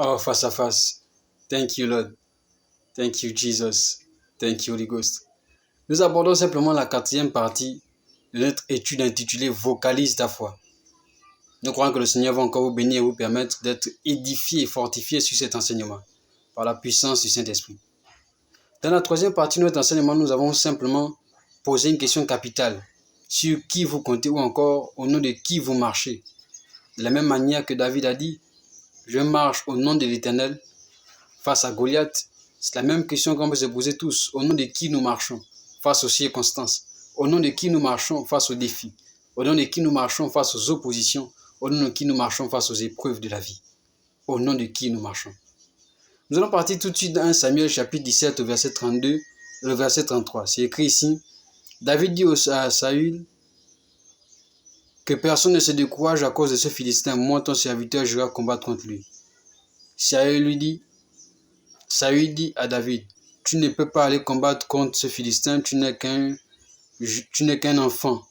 Oh, face à face. Thank you, Lord. Thank you, Jesus. Thank you, Holy Ghost. Nous abordons simplement la quatrième partie de notre étude intitulée Vocalise ta foi. Nous croyons que le Seigneur va encore vous bénir et vous permettre d'être édifié et fortifié sur cet enseignement par la puissance du Saint-Esprit. Dans la troisième partie de notre enseignement, nous avons simplement posé une question capitale sur qui vous comptez ou encore au nom de qui vous marchez. De la même manière que David a dit, je marche au nom de l'Éternel face à Goliath. C'est la même question qu'on peut se poser tous. Au nom de qui nous marchons face aux circonstances? Au nom de qui nous marchons face aux défis? Au nom de qui nous marchons face aux oppositions? Au nom de qui nous marchons face aux épreuves de la vie? Au nom de qui nous marchons? Nous allons partir tout de suite dans 1 Samuel chapitre 17 au verset 32 et le verset 33. C'est écrit ici. David dit à Saül que personne ne se décourage à cause de ce Philistin. Moi, ton serviteur, je vais combattre contre lui. Saül dit à David, tu ne peux pas aller combattre contre ce Philistin, tu n'es qu'un enfant,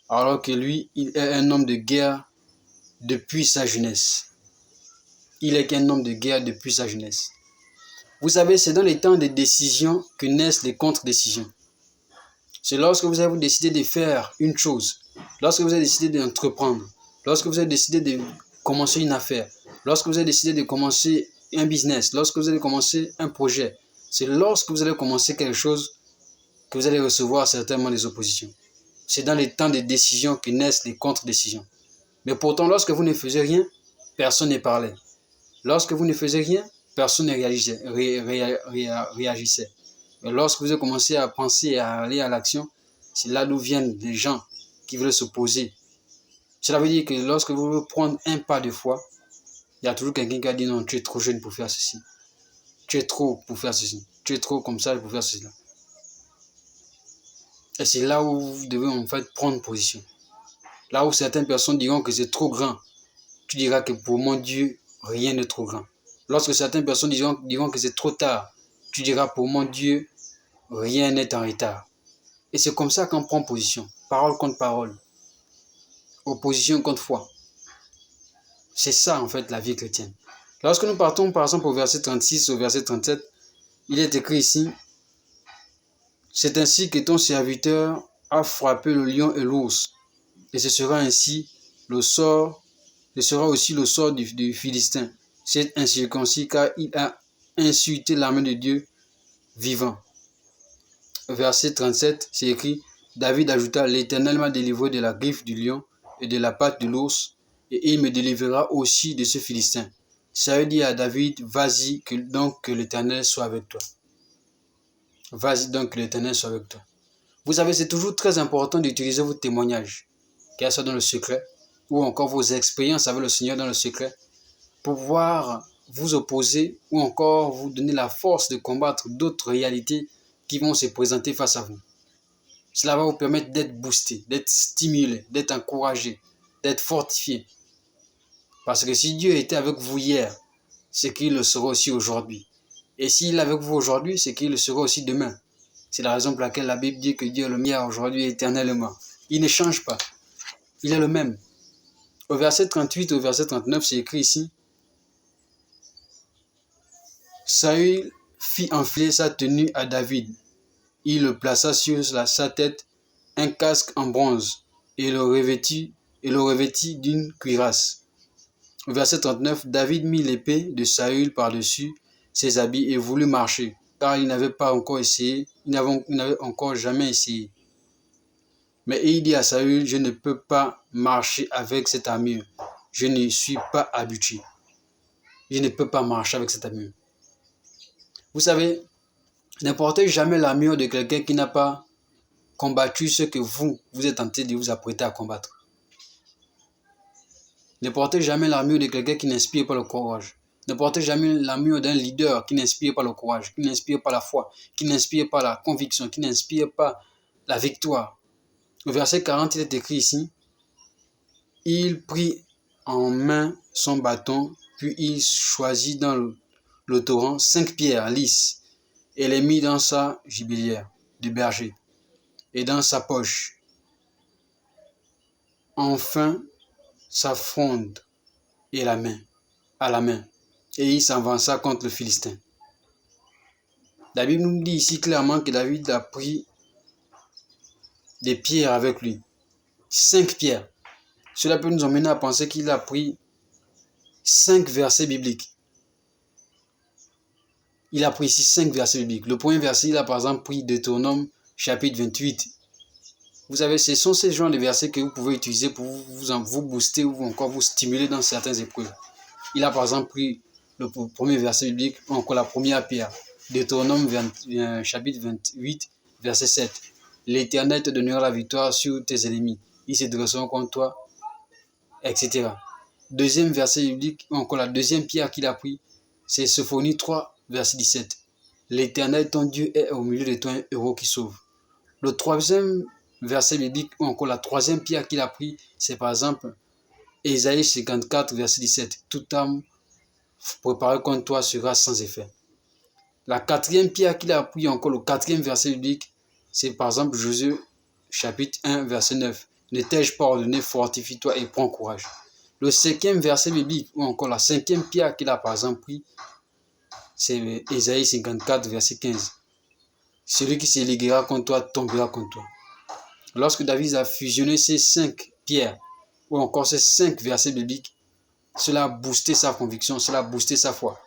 alors que lui, il est un homme de guerre depuis sa jeunesse. Il est qu'un homme de guerre depuis sa jeunesse. Vous savez, c'est dans les temps de décision que naissent les contre-décisions. C'est lorsque vous avez décidé de faire une chose, lorsque vous avez décidé d'entreprendre, lorsque vous avez décidé de commencer une affaire, lorsque vous avez décidé de commencer un business, lorsque vous allez commencer un projet, c'est lorsque vous allez commencer quelque chose que vous allez recevoir certainement des oppositions. C'est dans les temps de décision que naissent les contre-décisions. Mais pourtant, lorsque vous ne faisiez rien, personne ne parlait. Lorsque vous ne faisiez rien, personne ne réagissait. Mais lorsque vous avez commencé à penser et à aller à l'action, c'est là d'où viennent les gens qui veulent s'opposer. Cela veut dire que lorsque vous voulez prendre un pas de foi, il y a toujours quelqu'un qui a dit non, tu es trop jeune pour faire ceci. Tu es trop pour faire ceci. Tu es trop comme ça pour faire cela. Et c'est là où vous devez en fait prendre position. Là où certaines personnes diront que c'est trop grand, tu diras que pour mon Dieu, rien n'est trop grand. Lorsque certaines personnes diront que c'est trop tard, tu diras pour mon Dieu, rien n'est en retard. Et c'est comme ça qu'on prend position. Parole contre parole. Opposition contre foi. C'est ça en fait la vie chrétienne. Lorsque nous partons par exemple au verset 36 au verset 37, il est écrit ici, c'est ainsi que ton serviteur a frappé le lion et l'ours. Et ce sera aussi le sort du Philistin. C'est incirconcis car il a insulté l'armée de Dieu vivant. Verset 37, c'est écrit, David ajouta, l'Éternel m'a délivré de la griffe du lion et de la patte de l'ours, et il me délivrera aussi de ce Philistin. Saül dit à David, vas-y, donc que l'Éternel soit avec toi. Vas-y donc que l'Éternel soit avec toi. Vous savez, c'est toujours très important d'utiliser vos témoignages, qu'il soit dans le secret, ou encore vos expériences avec le Seigneur dans le secret, pour pouvoir vous opposer ou encore vous donner la force de combattre d'autres réalités qui vont se présenter face à vous. Cela va vous permettre d'être boosté, d'être stimulé, d'être encouragé, d'être fortifié. Parce que si Dieu était avec vous hier, c'est qu'il le sera aussi aujourd'hui. Et s'il est avec vous aujourd'hui, c'est qu'il le sera aussi demain. C'est la raison pour laquelle la Bible dit que Dieu est le même aujourd'hui éternellement. Il ne change pas. Il est le même. Au verset 38 et au verset 39, c'est écrit ici. Saül fit enfiler sa tenue à David. Il le plaça sur sa tête un casque en bronze et le revêtit d'une cuirasse. Au verset 39, David mit l'épée de Saül par-dessus ses habits et voulut marcher, car il n'avait encore jamais essayé. Mais il dit à Saül, je ne peux pas marcher avec cette armure. Je ne suis pas habitué. Je ne peux pas marcher avec cette armure. Vous savez, ne portez jamais l'armure de quelqu'un qui n'a pas combattu ce que vous êtes tenté de vous apprêter à combattre. Ne portez jamais l'armure de quelqu'un qui n'inspire pas le courage. Ne portez jamais l'armure d'un leader qui n'inspire pas le courage, qui n'inspire pas la foi, qui n'inspire pas la conviction, qui n'inspire pas la victoire. Au verset 40, il est écrit ici, il prit en main son bâton, puis il choisit dans le torrent 5 pierres lisses et les mit dans sa gibelière de berger et dans sa poche. Enfin, sa fronde et à la main. et il s'avança contre le Philistin. La Bible nous dit ici clairement que David a pris des pierres avec lui. 5 pierres. Cela peut nous emmener à penser qu'il a pris 5 versets bibliques. Il a pris ici 5 versets bibliques. Le premier verset, il a par exemple pris Deutéronome chapitre 28. Vous savez, ce sont ces genres de versets que vous pouvez utiliser pour vous booster ou encore vous stimuler dans certaines épreuves. Il a par exemple pris le premier verset biblique, ou encore la première pierre. Deutéronome chapitre 28, verset 7. L'Éternel te donnera la victoire sur tes ennemis. Ils se dresseront contre toi, etc. Deuxième verset biblique, ou encore la deuxième pierre qu'il a pris, c'est Sophonie 3, verset 17. L'Éternel, ton Dieu, est au milieu de toi un héros qui sauve. Le troisième verset biblique, ou encore la troisième pierre qu'il a pris, c'est par exemple Ésaïe 54, verset 17. Toute arme préparée contre toi sera sans effet. La quatrième pierre qu'il a pris, encore le quatrième verset biblique, c'est par exemple Josué chapitre 1, verset 9. Ne t'ai-je pas ordonné, fortifie-toi et prends courage. Le cinquième verset biblique, ou encore la cinquième pierre qu'il a par exemple pris, c'est Ésaïe 54, verset 15. Celui qui s'éliguera contre toi tombera contre toi. Lorsque David a fusionné ces 5 pierres, ou encore ces 5 versets bibliques, cela a boosté sa conviction, cela a boosté sa foi.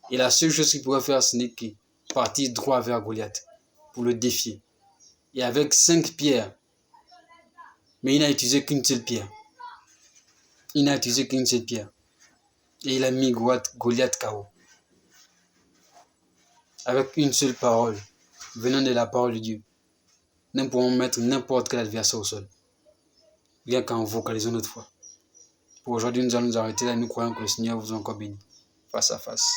Et la seule chose qu'il pouvait faire, ce n'est que partir droit vers Goliath pour le défier. Et avec 5 pierres, mais il n'a utilisé qu'une seule pierre. Il n'a utilisé qu'une seule pierre. Et il a mis Goliath KO. Avec une seule parole, venant de la parole de Dieu. Nous pouvons mettre n'importe quel adversaire au sol. Bien qu'en vocalisant notre foi. Pour aujourd'hui, nous allons nous arrêter là et nous croyons que le Seigneur vous a encore béni. Face à face.